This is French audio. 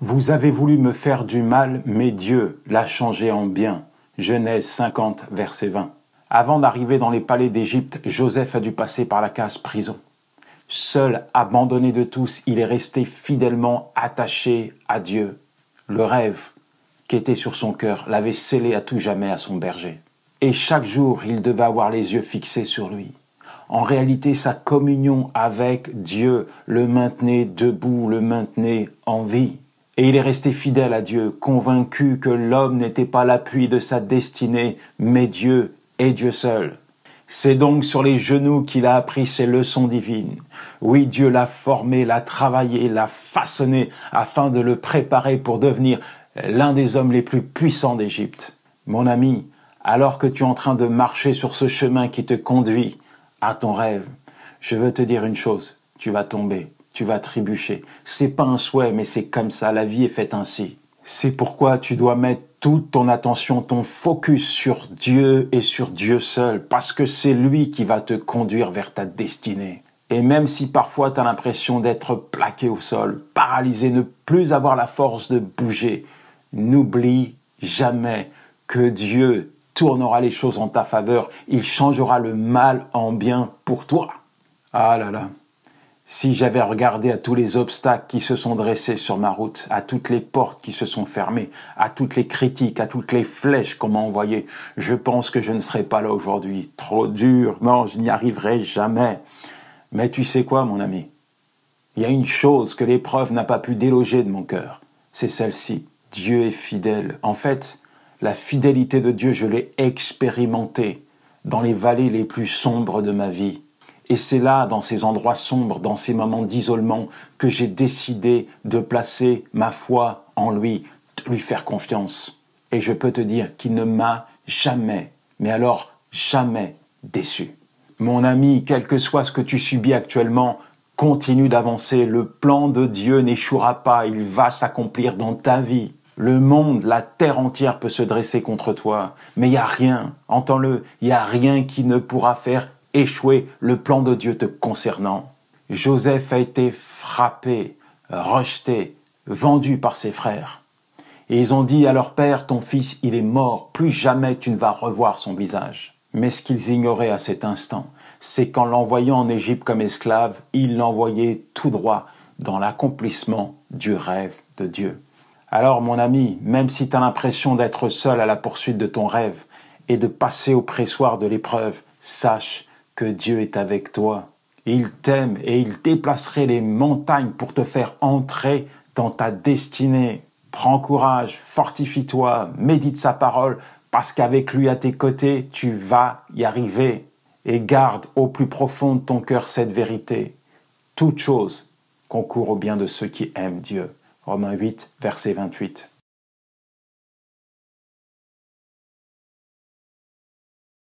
Vous avez voulu me faire du mal, mais Dieu l'a changé en bien. Genèse 50, verset 20. Avant d'arriver dans les palais d'Égypte, Joseph a dû passer par la case prison. Seul, abandonné de tous, il est resté fidèlement attaché à Dieu. Le rêve qui était sur son cœur l'avait scellé à tout jamais à son berger. Et chaque jour, il devait avoir les yeux fixés sur lui. En réalité, sa communion avec Dieu le maintenait debout, le maintenait en vie. Et il est resté fidèle à Dieu, convaincu que l'homme n'était pas l'appui de sa destinée, mais Dieu et Dieu seul. C'est donc sur les genoux qu'il a appris ses leçons divines. Oui, Dieu l'a formé, l'a travaillé, l'a façonné afin de le préparer pour devenir l'un des hommes les plus puissants d'Égypte. Mon ami, alors que tu es en train de marcher sur ce chemin qui te conduit à ton rêve, je veux te dire une chose, tu vas tomber, tu vas trébucher. C'est pas un souhait, mais c'est comme ça, la vie est faite ainsi. C'est pourquoi tu dois mettre toute ton attention, ton focus sur Dieu et sur Dieu seul, parce que c'est lui qui va te conduire vers ta destinée. Et même si parfois tu as l'impression d'être plaqué au sol, paralysé, ne plus avoir la force de bouger, n'oublie jamais que Dieu tournera les choses en ta faveur. Il changera le mal en bien pour toi. Ah là là. Si j'avais regardé à tous les obstacles qui se sont dressés sur ma route, à toutes les portes qui se sont fermées, à toutes les critiques, à toutes les flèches qu'on m'a envoyées, je pense que je ne serais pas là aujourd'hui. Trop dur, non, je n'y arriverai jamais. Mais tu sais quoi, mon ami? Il y a une chose que l'épreuve n'a pas pu déloger de mon cœur. C'est celle-ci. Dieu est fidèle. En fait, la fidélité de Dieu, je l'ai expérimentée dans les vallées les plus sombres de ma vie. Et c'est là, dans ces endroits sombres, dans ces moments d'isolement, que j'ai décidé de placer ma foi en lui, de lui faire confiance. Et je peux te dire qu'il ne m'a jamais, mais alors jamais déçu. Mon ami, quel que soit ce que tu subis actuellement, continue d'avancer. Le plan de Dieu n'échouera pas, il va s'accomplir dans ta vie. Le monde, la terre entière peut se dresser contre toi, mais il n'y a rien, entends-le, il n'y a rien qui ne pourra faire échouer le plan de Dieu te concernant. Joseph a été frappé, rejeté, vendu par ses frères. Et ils ont dit à leur père, ton fils, il est mort, plus jamais tu ne vas revoir son visage. Mais ce qu'ils ignoraient à cet instant, c'est qu'en l'envoyant en Égypte comme esclave, ils l'envoyaient tout droit dans l'accomplissement du rêve de Dieu. Alors mon ami, même si tu as l'impression d'être seul à la poursuite de ton rêve et de passer au pressoir de l'épreuve, sache que Dieu est avec toi. Il t'aime et il déplacerait les montagnes pour te faire entrer dans ta destinée. Prends courage, fortifie-toi, médite sa parole, parce qu'avec lui à tes côtés, tu vas y arriver. Et garde au plus profond de ton cœur cette vérité. Toute chose concourt au bien de ceux qui aiment Dieu. Romains 8, verset 28.